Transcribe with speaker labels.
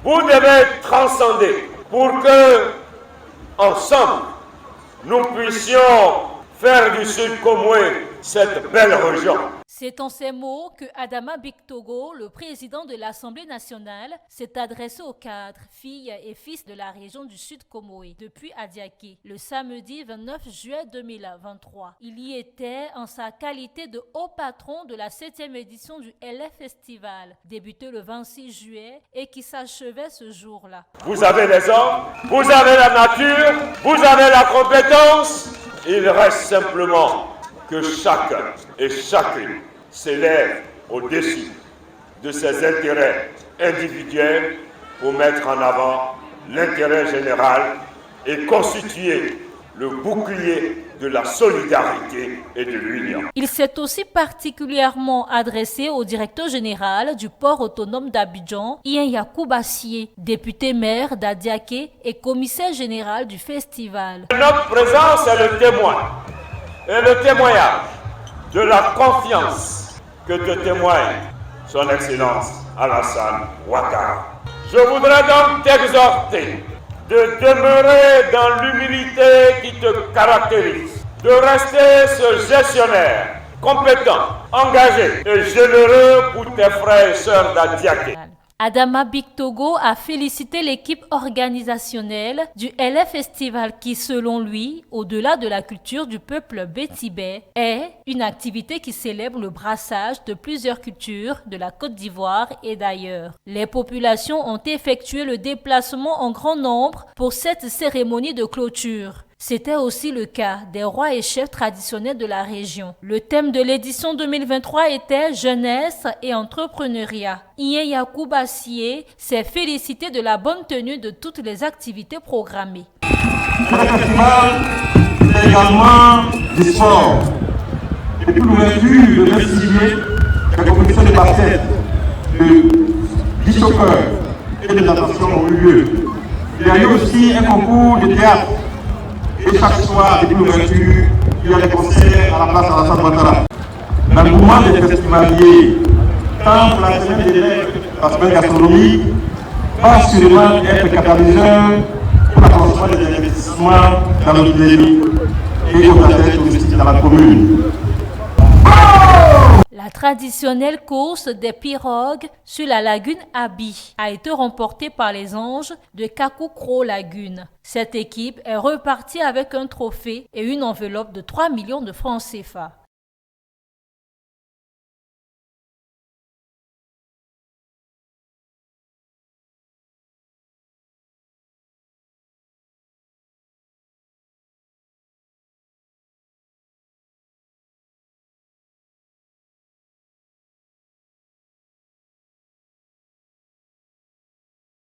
Speaker 1: Vous devez transcender pour que, ensemble, nous puissions faire du Sud Comoé cette belle région.
Speaker 2: C'est en ces mots que Adama Bictogo, le président de l'Assemblée nationale, s'est adressé aux cadres, filles et fils de la région du Sud Comoé, depuis Adiaké, le samedi 29 juillet 2023. Il y était en sa qualité de haut patron de la 7e édition du LF Festival, débuté le 26 juillet et qui s'achevait ce jour-là.
Speaker 1: Vous avez les hommes, vous avez la nature, vous avez la compétence. Il reste simplement que chacun et chacune s'élève au-dessus de ses intérêts individuels pour mettre en avant l'intérêt général et constituer le bouclier de la solidarité et de l'union.
Speaker 2: Il s'est aussi particulièrement adressé au directeur général du port autonome d'Abidjan, Ian Yacouba Sié, député maire d'Adiaké et commissaire général du festival.
Speaker 1: Notre présence est le témoin et le témoignage de la confiance que te témoigne son Excellence Alassane Ouattara. Je voudrais donc t'exhorter de demeurer dans l'humilité qui te caractérise, de rester ce gestionnaire compétent, engagé et généreux pour tes frères et sœurs d'Adiaké.
Speaker 2: Adama Bictogo a félicité l'équipe organisationnelle du LF Festival qui, selon lui, au-delà de la culture du peuple bétibé, est une activité qui célèbre le brassage de plusieurs cultures de la Côte d'Ivoire et d'ailleurs. Les populations ont effectué le déplacement en grand nombre pour cette cérémonie de clôture. C'était aussi le cas des rois et chefs traditionnels de la région. Le thème de l'édition 2023 était jeunesse et entrepreneuriat. Ian Yacouba Sié s'est félicité de la bonne tenue de toutes les activités programmées.
Speaker 3: Le festival, c'est également du sport. Depuis l'ouverture le 9 juillet, les compétitions de basket, de soccer et de natation ont eu lieu. Il y a eu aussi un concours de théâtre. Et chaque soir, depuis l'ouverture, il y a des concerts à la place Alassane Ouattara. L'engouement des festivaliers, tant pour la semaine des élèves, la semaine gastronomie, va sûrement être catalyseur pour la construction des investissements dans notre pays et aux affaires touristiques dans la commune.
Speaker 2: La traditionnelle course des pirogues sur la lagune Abi a été remportée par les Anges de Kakoukro Lagune. Cette équipe est repartie avec un trophée et une enveloppe de 3 millions de francs CFA.